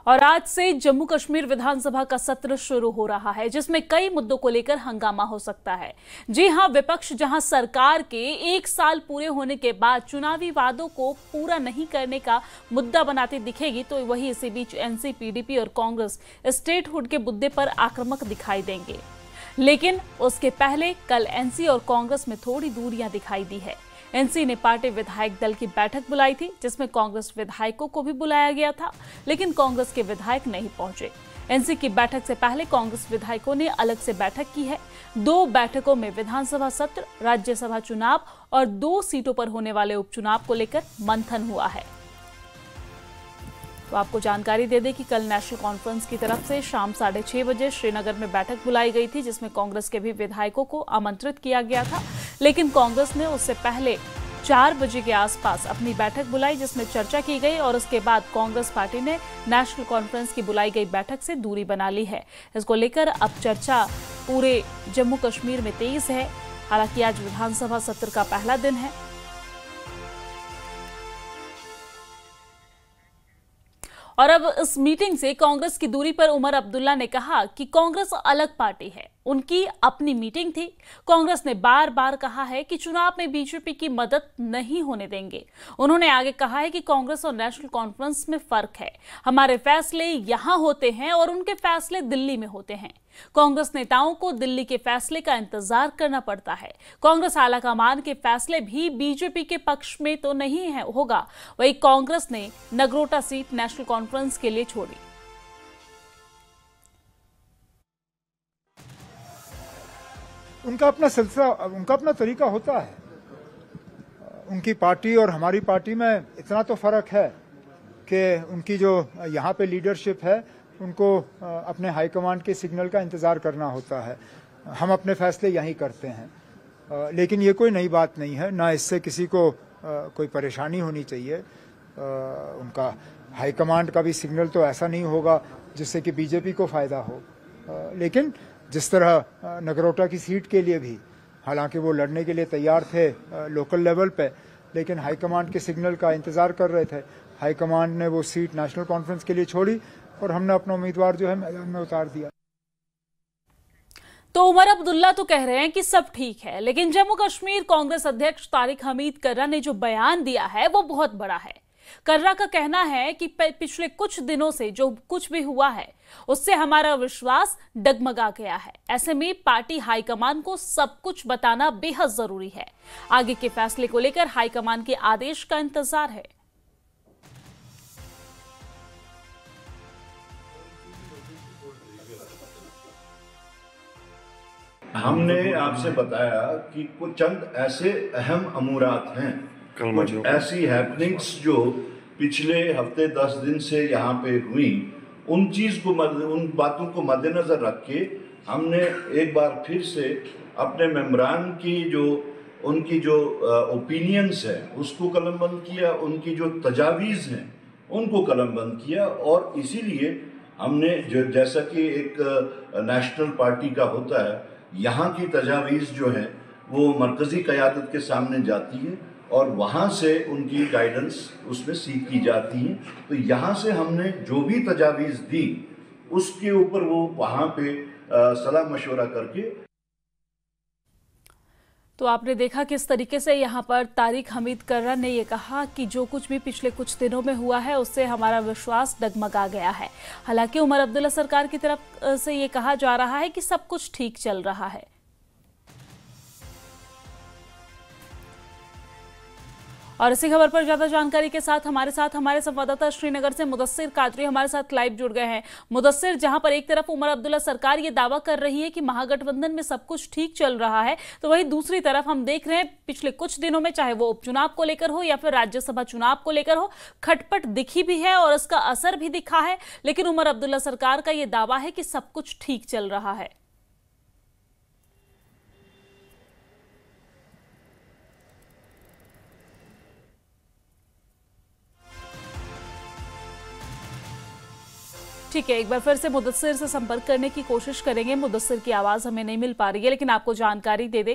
और आज से जम्मू कश्मीर विधानसभा का सत्र शुरू हो रहा है, जिसमें कई मुद्दों को लेकर हंगामा हो सकता है। जी हां, विपक्ष जहां सरकार के 1 साल पूरे होने के बाद चुनावी वादों को पूरा नहीं करने का मुद्दा बनाती दिखेगी, तो वहीं इसी बीच एनसी, पीडीपी और कांग्रेस स्टेटहुड के मुद्दे पर आक्रामक दिखाई देंगे। लेकिन उसके पहले कल एनसी और कांग्रेस में थोड़ी दूरियां दिखाई दी है। एनसी ने पार्टी विधायक दल की बैठक बुलाई थी, जिसमें कांग्रेस विधायकों को भी बुलाया गया था, लेकिन कांग्रेस के विधायक नहीं पहुंचे। एनसी की बैठक से पहले कांग्रेस विधायकों ने अलग से बैठक की है। 2 बैठकों में विधानसभा सत्र, राज्यसभा चुनाव और 2 सीटों पर होने वाले उपचुनाव को लेकर मंथन हुआ है। तो आपको जानकारी दे दें कि कल नेशनल कॉन्फ्रेंस की तरफ से शाम 6:30 बजे श्रीनगर में बैठक बुलाई गई थी, जिसमें कांग्रेस के भी विधायकों को आमंत्रित किया गया था, लेकिन कांग्रेस ने उससे पहले 4 बजे के आसपास अपनी बैठक बुलाई, जिसमें चर्चा की गई और उसके बाद कांग्रेस पार्टी ने नेशनल कॉन्फ्रेंस की बुलाई गई बैठक से दूरी बना ली है। इसको लेकर अब चर्चा पूरे जम्मू कश्मीर में तेज है। हालांकि आज विधानसभा सत्र का पहला दिन है और अब इस मीटिंग से कांग्रेस की दूरी पर उमर अब्दुल्ला ने कहा कि कांग्रेस अलग पार्टी है, उनकी अपनी मीटिंग थी। कांग्रेस ने बार बार कहा है कि चुनाव में बीजेपी की मदद नहीं होने देंगे। उन्होंने आगे कहा है कि कांग्रेस और नेशनल कॉन्फ्रेंस में फर्क है। हमारे फैसले यहां होते हैं और उनके फैसले दिल्ली में होते हैं। कांग्रेस नेताओं को दिल्ली के फैसले का इंतजार करना पड़ता है। कांग्रेस आलाकमान के फैसले भी बीजेपी के पक्ष में तो नहीं होगा। वही कांग्रेस ने नगरोटा सीट नेशनल कॉन्फ्रेंस के लिए छोड़ी। उनका अपना सिलसिला, उनका अपना तरीका होता है। उनकी पार्टी और हमारी पार्टी में इतना तो फर्क है कि उनकी जो यहाँ पे लीडरशिप है, उनको अपने हाईकमांड के सिग्नल का इंतज़ार करना होता है। हम अपने फैसले यहीं करते हैं, लेकिन ये कोई नई बात नहीं है, ना इससे किसी को कोई परेशानी होनी चाहिए। उनका हाईकमांड का भी सिग्नल तो ऐसा नहीं होगा जिससे कि बीजेपी को फ़ायदा हो। लेकिन जिस तरह नगरोटा की सीट के लिए भी, हालांकि वो लड़ने के लिए तैयार थे लोकल लेवल पे, लेकिन हाईकमांड के सिग्नल का इंतज़ार कर रहे थे। हाईकमांड ने वो सीट नेशनल कॉन्फ्रेंस के लिए छोड़ी और हमने अपना उम्मीदवार जो है मैदान में उतार दिया। तो उमर अब्दुल्ला तो कह रहे हैं कि सब ठीक है, लेकिन जम्मू कश्मीर कांग्रेस अध्यक्ष तारिक हमीद कर्रा ने जो बयान दिया है वो बहुत बड़ा है। कर्रा का कहना है कि पिछले कुछ दिनों से जो कुछ भी हुआ है उससे हमारा विश्वास डगमगा गया है। ऐसे में पार्टी हाईकमान को सब कुछ बताना बेहद जरूरी है। आगे के फैसले को लेकर हाईकमान के आदेश का इंतजार है। हमने आपसे बताया कि कुछ चंद ऐसे अहम अमूरात हैं, कुछ ऐसी हैपनिंग्स जो पिछले हफ्ते 10 दिन से यहाँ पे हुई, उन बातों को मद्देनजर रख के हमने एक बार फिर से अपने मेंबरान की उनकी जो ओपिनियंस है उसको कलमबंद किया, उनकी जो तजावीज़ हैं उनको कलमबंद किया। और इसीलिए हमने जैसा कि एक नेशनल पार्टी का होता है, यहाँ की तजावीज़ जो है वो मरकज़ी क़यादत के सामने जाती है और वहाँ से उनकी गाइडेंस उसमें सीख की जाती है। तो यहाँ से हमने जो भी तजावीज़ दी उसके ऊपर वो वहाँ पे सलाह मशवरा करके। तो आपने देखा किस तरीके से यहाँ पर तारिक हमीद कर्रा ने ये कहा कि जो कुछ भी पिछले कुछ दिनों में हुआ है उससे हमारा विश्वास डगमगा गया है। हालांकि उमर अब्दुल्ला सरकार की तरफ से ये कहा जा रहा है कि सब कुछ ठीक चल रहा है। और इसी खबर पर ज्यादा जानकारी के साथ हमारे संवाददाता श्रीनगर से मुदस्सिर कादरी हमारे साथ लाइव जुड़ गए हैं। मुदस्सिर, जहां पर एक तरफ उमर अब्दुल्ला सरकार ये दावा कर रही है कि महागठबंधन में सब कुछ ठीक चल रहा है, तो वहीं दूसरी तरफ हम देख रहे हैं पिछले कुछ दिनों में, चाहे वो उपचुनाव को लेकर हो या फिर राज्यसभा चुनाव को लेकर हो, खटपट दिखी भी है और इसका असर भी दिखा है। लेकिन उमर अब्दुल्ला सरकार का ये दावा है कि सब कुछ ठीक चल रहा है। ठीक है, एक बार फिर से मुदस्सिर से संपर्क करने की कोशिश करेंगे। मुदस्सिर की आवाज हमें नहीं मिल पा रही है, लेकिन आपको जानकारी दे दे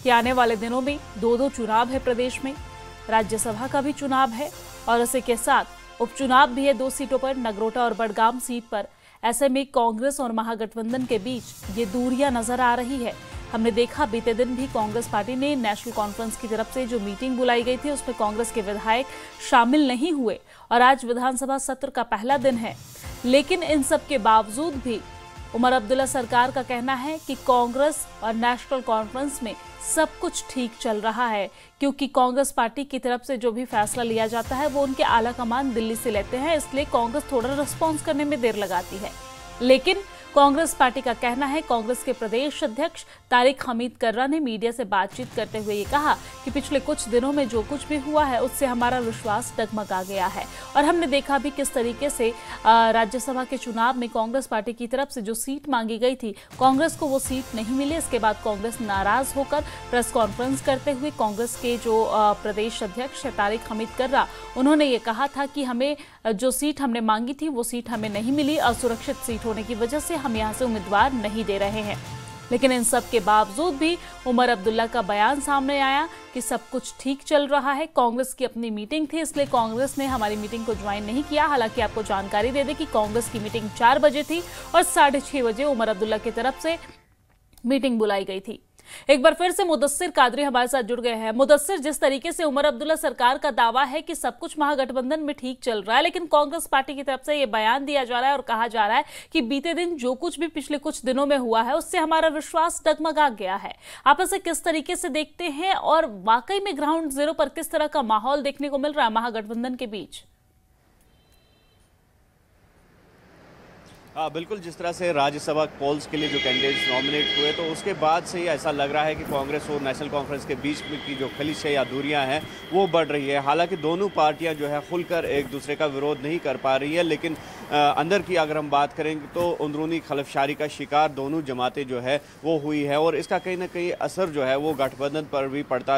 कि आने वाले दिनों में 2 चुनाव है प्रदेश में, राज्यसभा का भी चुनाव है और इसी के साथ उपचुनाव भी है 2 सीटों पर, नगरोटा और बडगाम सीट पर। ऐसे में कांग्रेस और महागठबंधन के बीच ये दूरियां नजर आ रही है। हमने देखा बीते दिन भी कांग्रेस पार्टी ने नेशनल कॉन्फ्रेंस की तरफ से जो मीटिंग बुलाई गई थी उसमें कांग्रेस के विधायक शामिल नहीं हुए और आज विधानसभा सत्र का पहला दिन है। लेकिन इन सब के बावजूद भी उमर अब्दुल्ला सरकार का कहना है कि कांग्रेस और नेशनल कॉन्फ्रेंस में सब कुछ ठीक चल रहा है, क्योंकि कांग्रेस पार्टी की तरफ से जो भी फैसला लिया जाता है वो उनके आला कमान दिल्ली से लेते हैं, इसलिए कांग्रेस थोड़ा रिस्पॉन्स करने में देर लगाती है। लेकिन कांग्रेस पार्टी का कहना है, कांग्रेस के प्रदेश अध्यक्ष तारिक हमीद कर्रा ने मीडिया से बातचीत करते हुए ये कहा कि पिछले कुछ दिनों में जो कुछ भी हुआ है उससे हमारा विश्वास डगमगा गया है और हमने देखा भी किस तरीके से राज्यसभा के चुनाव में कांग्रेस पार्टी की तरफ से जो सीट मांगी गई थी कांग्रेस को वो सीट नहीं मिली। इसके बाद कांग्रेस नाराज होकर प्रेस कॉन्फ्रेंस करते हुए कांग्रेस के जो प्रदेश अध्यक्ष है तारिक हमीद कर्रा, उन्होंने ये कहा था कि हमें जो सीट हमने मांगी थी वो सीट हमें नहीं मिली, असुरक्षित सीट होने की वजह से हम यहाँ से उम्मीदवार नहीं दे रहे हैं। लेकिन इन सब के बावजूद भी उमर अब्दुल्ला का बयान सामने आया कि सब कुछ ठीक चल रहा है। कांग्रेस की अपनी मीटिंग थी, इसलिए कांग्रेस ने हमारी मीटिंग को ज्वाइन नहीं किया। हालांकि आपको जानकारी दे दें कि कांग्रेस की मीटिंग 4 बजे थी और 6:30 बजे उमर अब्दुल्ला की तरफ से मीटिंग बुलाई गई थी। एक बार फिर से मुदस्सिर कादरी हमारे साथ जुड़ गए हैं। मुदस्सिर, जिस तरीके से उमर अब्दुल्ला सरकार का दावा है कि सब कुछ महागठबंधन में ठीक चल रहा है, लेकिन कांग्रेस पार्टी की तरफ से यह बयान दिया जा रहा है और कहा जा रहा है कि बीते दिन जो कुछ भी पिछले कुछ दिनों में हुआ है उससे हमारा विश्वास डगमगा गया है। आप इसे किस तरीके से देखते हैं और वाकई में ग्राउंड जीरो पर किस तरह का माहौल देखने को मिल रहा है महागठबंधन के बीच? हाँ बिल्कुल, जिस तरह से राज्यसभा पोल्स के लिए जो कैंडिडेट्स नॉमिनेट हुए तो उसके बाद से ही ऐसा लग रहा है कि कांग्रेस और नेशनल कॉन्फ्रेंस के बीच में की जो खलिश है या दूरियां हैं वो बढ़ रही है। हालांकि दोनों पार्टियां जो है खुलकर एक दूसरे का विरोध नहीं कर पा रही है, लेकिन अंदर की अगर हम बात करेंगे तो अंदरूनी खलफशारी का शिकार दोनों जमातें जो है वो हुई है और इसका कहीं ना कहीं असर जो है वो गठबंधन पर भी पड़ता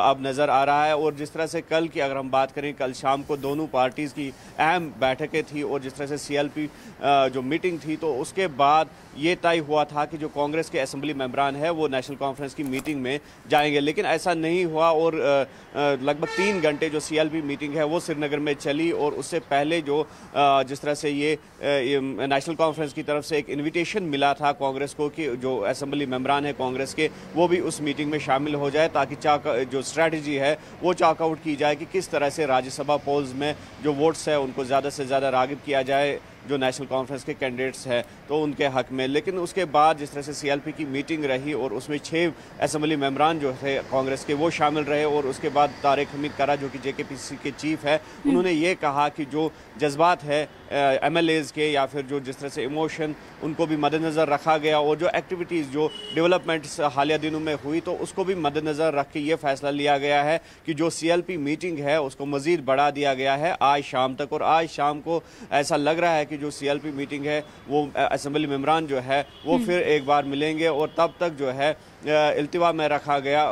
अब नज़र आ रहा है। और जिस तरह से कल की अगर हम बात करें, कल शाम को दोनों पार्टीज़ की अहम बैठकें थी और जिस तरह से CLP जो मीटिंग थी तो उसके बाद ये तय हुआ था कि जो कांग्रेस के असेंबली मेंबरान है वो नेशनल कॉन्फ्रेंस की मीटिंग में जाएंगे, लेकिन ऐसा नहीं हुआ और लगभग 3 घंटे जो CLP मीटिंग है वो श्रीनगर में चली और उससे पहले जो जिस तरह से ये नेशनल कॉन्फ्रेंस की तरफ से एक इन्विटेशन मिला था कांग्रेस को कि जो असेंबली मेंबरान है कांग्रेस के वो भी उस मीटिंग में शामिल हो जाए ताकि जो स्ट्रैटेजी है वो चाकआउट की जाए कि किस तरह से राज्यसभा पोल्स में जो वोट्स है उनको ज़्यादा से ज़्यादा रागिब किया जाए जो नेशनल कॉन्फ्रेंस के कैंडिडेट्स हैं तो उनके हक में। लेकिन उसके बाद जिस तरह से CLP की मीटिंग रही और उसमें 6 असेंबली मेंबरान जो थे कांग्रेस के वो शामिल रहे और उसके बाद तारिक हमीद कर्रा जो कि JKPC के चीफ है उन्होंने ये कहा कि जो जज्बात है MLAs के या फिर जो जिस तरह से इमोशन उनको भी मद्देनज़र रखा गया और जो एक्टिविटीज़ जो डेवलपमेंट्स हालिया दिनों में हुई तो उसको भी मद्देनज़र रख के ये फैसला लिया गया है कि जो CLP मीटिंग है उसको मज़ीद बढ़ा दिया गया है आज शाम तक। और आज शाम को ऐसा लग रहा है कि जो CLP मीटिंग है वो असेंबली मेंबरान जो है वो फिर एक बार मिलेंगे और तब तक जो है इल्तिवा में रखा गया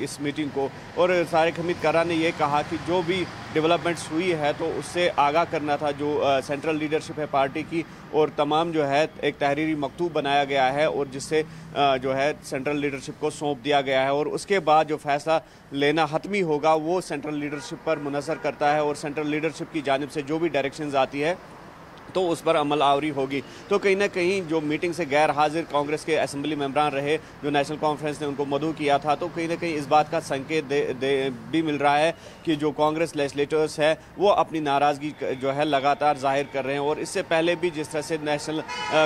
इस मीटिंग को। और तारिक हमीद कर्रा ने ये कहा कि जो भी डेवलपमेंट्स हुई है तो उससे आगाह करना था जो सेंट्रल लीडरशिप है पार्टी की और तमाम जो है एक तहरीरी मकतूब बनाया गया है और जिससे जो है सेंट्रल लीडरशिप को सौंप दिया गया है और उसके बाद जो फैसला लेना हतमी होगा वो सेंट्रल लीडरशिप पर मुनहसर करता है और सेंट्रल लीडरशिप की जानिब से जो भी डायरेक्शंस आती है तो उस पर अमल आवरी होगी। तो कहीं ना कहीं जो मीटिंग से गैर हाजिर कांग्रेस के असेंबली मेंबरान रहे जो नेशनल कॉन्फ्रेंस ने उनको मदऊ किया था तो कहीं ना कहीं इस बात का संकेत भी मिल रहा है कि जो कांग्रेस लेजिस्लेटर्स है वो अपनी नाराज़गी जो है लगातार जाहिर कर रहे हैं। और इससे पहले भी जिस तरह से नेशनल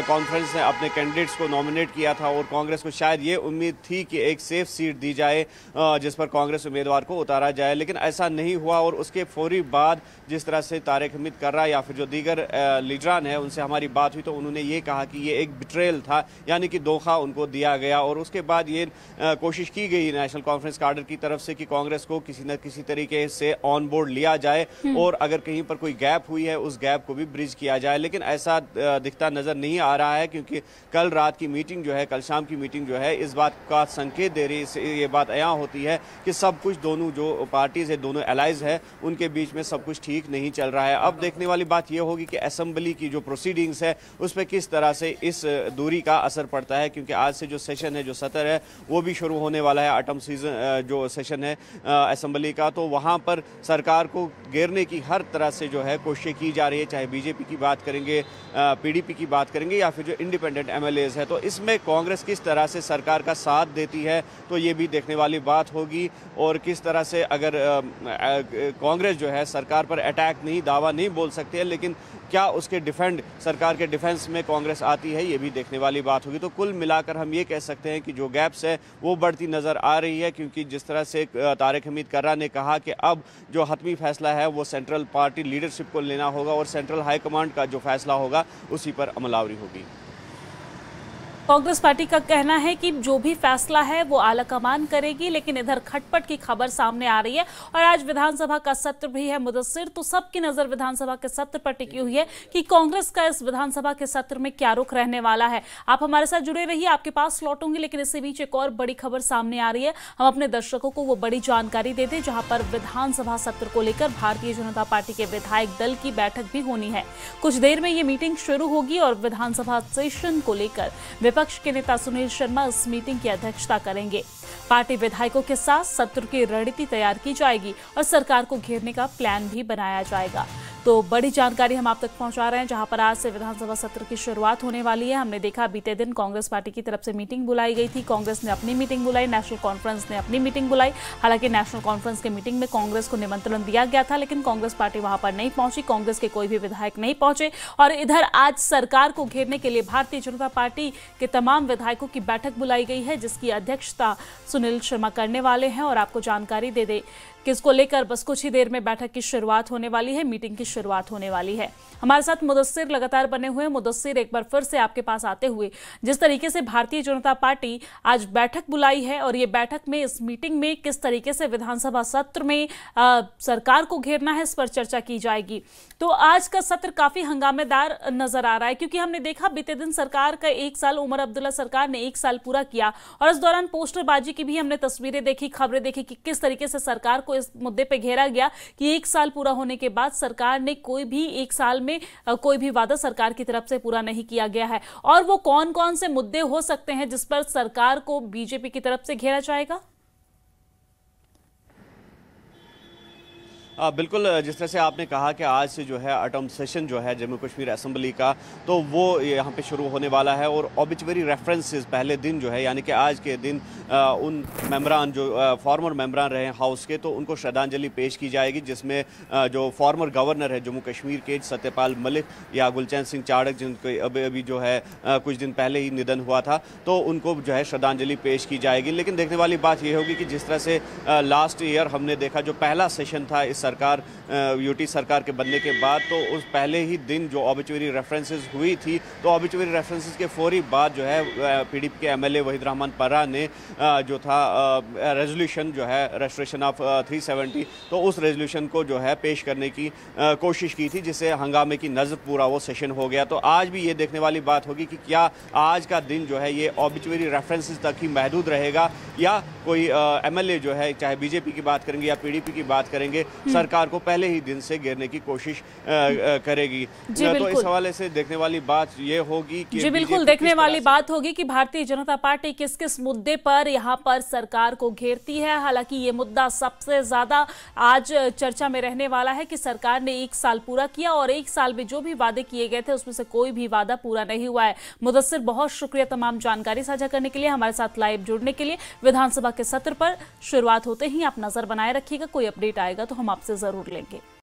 कॉन्फ्रेंस ने अपने कैंडिडेट्स को नॉमिनेट किया था और कांग्रेस को शायद ये उम्मीद थी कि एक सेफ सीट दी जाए जिस पर कांग्रेस उम्मीदवार को उतारा जाए, लेकिन ऐसा नहीं हुआ। और उसके फौरी बाद जिस तरह से तारिक हमीद कर्रा या फिर जो दीगर लीडरान है उनसे हमारी बात हुई तो उन्होंने ये कहा कि ये एक बिट्रेयल था, यानी कि धोखा उनको दिया गया। और उसके बाद ये कोशिश की गई नेशनल कॉन्फ्रेंस कार्डर की तरफ से कि कांग्रेस को किसी न किसी तरीके से ऑन बोर्ड लिया जाए और अगर कहीं पर कोई गैप हुई है उस गैप को भी ब्रिज किया जाए, लेकिन ऐसा दिखता नजर नहीं आ रहा है क्योंकि कल रात की मीटिंग जो है, कल शाम की मीटिंग जो है इस बात का संकेत दे रही है, ये बात अयां होती है कि सब कुछ दोनों जो पार्टीज है, दोनों एलाइज है, उनके बीच में सब कुछ ठीक नहीं चल रहा है। अब देखने वाली बात यह होगी कि असेंबली असेंबली की जो प्रोसीडिंग्स है उस पर किस तरह से इस दूरी का असर पड़ता है, क्योंकि आज से जो सेशन है, जो सत्र है, वो भी शुरू होने वाला है। ऑटम सीजन जो सेशन है असेंबली का, तो वहाँ पर सरकार को घेरने की हर तरह से जो है कोशिशें की जा रही है, चाहे बीजेपी की बात करेंगे, पीडीपी की बात करेंगे या फिर जो इंडिपेंडेंट एमएलएज है। तो इसमें कांग्रेस किस तरह से सरकार का साथ देती है, तो ये भी देखने वाली बात होगी। और किस तरह से अगर कांग्रेस जो है सरकार पर अटैक नहीं, दावा नहीं बोल सकते हैं, लेकिन क्या उसके सरकार के डिफेंस में कांग्रेस आती है, ये भी देखने वाली बात होगी। तो कुल मिलाकर हम ये कह सकते हैं कि जो गैप्स है वो बढ़ती नज़र आ रही है, क्योंकि जिस तरह से तारिक हमीद कर्रा ने कहा कि अब जो हतमी फैसला है वो सेंट्रल पार्टी लीडरशिप को लेना होगा और सेंट्रल हाईकमांड का जो फैसला होगा उसी पर अमलावरी होगी। कांग्रेस पार्टी का कहना है कि जो भी फैसला है वो आलाकमान करेगी, लेकिन इधर खटपट की खबर सामने आ रही है और आज विधानसभा का सत्र भी है मुदस्सिर, तो सबकी नजर विधानसभा के सत्र पर टिकी हुई है कि कांग्रेस का इस विधानसभा के सत्र में क्या रुख रहने वाला है। आप हमारे साथ जुड़े रहिए, आपके पास लौटूंगी, लेकिन इससे बीच एक और बड़ी खबर सामने आ रही है। हम अपने दर्शकों को वो बड़ी जानकारी दे दें जहां पर विधानसभा सत्र को लेकर भारतीय जनता पार्टी के विधायक दल की बैठक भी होनी है। कुछ देर में ये मीटिंग शुरू होगी और विधानसभा सेशन को लेकर विपक्ष के नेता सुनील शर्मा इस मीटिंग की अध्यक्षता करेंगे। पार्टी विधायकों के साथ सत्र की रणनीति तैयार की जाएगी और सरकार को घेरने का प्लान भी बनाया जाएगा। तो बड़ी जानकारी हम आप तक पहुंचा रहे हैं, जहां पर आज से विधानसभा सत्र की शुरुआत होने वाली है। हमने देखा बीते दिन कांग्रेस पार्टी की तरफ से मीटिंग बुलाई गई थी, कांग्रेस ने अपनी मीटिंग बुलाई, नेशनल कॉन्फ्रेंस ने अपनी मीटिंग बुलाई। हालांकि नेशनल कॉन्फ्रेंस की मीटिंग में कांग्रेस को निमंत्रण दिया गया था, लेकिन कांग्रेस पार्टी वहां पर नहीं पहुंची, कांग्रेस के कोई भी विधायक नहीं पहुंचे। और इधर आज सरकार को घेरने के लिए भारतीय जनता पार्टी के तमाम विधायकों की बैठक बुलाई गई है, जिसकी अध्यक्षता सुनील शर्मा करने वाले हैं। और आपको जानकारी दे दें कि इसको लेकर बस कुछ ही देर में बैठक की शुरुआत होने वाली है, मीटिंग की शुरुआत होने वाली है। हमारे साथ मुदस्सिर लगातार बने हुए। मुदस्सिर, एक बार फिर से आपके पास आते हुए, जिस तरीके से भारतीय जनता पार्टी आज बैठक बुलाई है और ये बैठक में, इस मीटिंग में किस तरीके से विधानसभा सत्र में सरकार को घेरना है, इस पर चर्चा की जाएगी। तो आज का सत्र काफी हंगामेदार नजर आ रहा है, क्योंकि हमने देखा बीते दिन सरकार का 1 साल, उमर अब्दुल्ला सरकार ने 1 साल पूरा किया और इस दौरान पोस्टरबाजी की भी हमने तस्वीरें देखी, खबरें देखी कि किस तरीके से सरकार को इस मुद्दे पे घेरा गया कि 1 साल पूरा होने के बाद सरकार ने कोई भी 1 साल में कोई भी वादा सरकार की तरफ से पूरा नहीं किया गया है। और वो कौन कौन से मुद्दे हो सकते हैं जिस पर सरकार को बीजेपी की तरफ से घेरा जाएगा? बिल्कुल, जिस तरह से आपने कहा कि आज से जो है ऑटम सेशन जो है जम्मू कश्मीर असेंबली का, तो वो यहाँ पे शुरू होने वाला है। और ऑबिचुअरी रेफरेंसेस पहले दिन जो है, यानी कि आज के दिन उन मेंबरान जो फॉर्मर मेंबरान रहे हाउस के, तो उनको श्रद्धांजलि पेश की जाएगी, जिसमें जो फॉर्मर गवर्नर है जम्मू कश्मीर के सत्यपाल मलिक या गुलचैन सिंह चाड़क, जिनको अभी जो है कुछ दिन पहले ही निधन हुआ था, तो उनको जो है श्रद्धांजलि पेश की जाएगी। लेकिन देखने वाली बात यह होगी कि जिस तरह से लास्ट ईयर हमने देखा, जो पहला सेशन था इस सरकार यूटी सरकार के बनने के बाद, तो उस पहले ही दिन जो ऑबिचुअरी रेफरेंसेस हुई थी, तो ऑबिचुअरी रेफरेंसेस के फौरी बाद जो है पीडीपी के एमएलए वहीद रहमान पर्रा ने जो था रेजोल्यूशन जो है रेस्टोरेशन ऑफ 370, तो उस रेजोल्यूशन को जो है पेश करने की कोशिश की थी, जिससे हंगामे की नज़र पूरा वो सेशन हो गया। तो आज भी ये देखने वाली बात होगी कि क्या आज का दिन जो है ये ऑबिचुअरी रेफरेंसेस तक ही महदूद रहेगा, या कोई एमएलए जो है, चाहे बीजेपी की बात करेंगे या पीडीपी की बात करेंगे, सरकार को पहले ही दिन से घेरने की कोशिश करेगी। तो इस हवाले से देखने वाली बात ये होगी कि जी बिल्कुल देखने वाली बात होगी कि भारतीय जनता पार्टी किस किस मुद्दे पर यहाँ पर सरकार को घेरती है। हालांकि ये मुद्दा सबसे ज्यादा आज चर्चा में रहने वाला है कि सरकार ने 1 साल पूरा किया और 1 साल में जो भी वादे किए गए थे उसमें से कोई भी वादा पूरा नहीं हुआ है। मुदस्सिर, बहुत शुक्रिया तमाम जानकारी साझा करने के लिए, हमारे साथ लाइव जुड़ने के लिए। विधानसभा के सत्र पर शुरुआत होते ही आप नजर बनाए रखिएगा, कोई अपडेट आएगा तो हम आपसे जरूर लेंगे।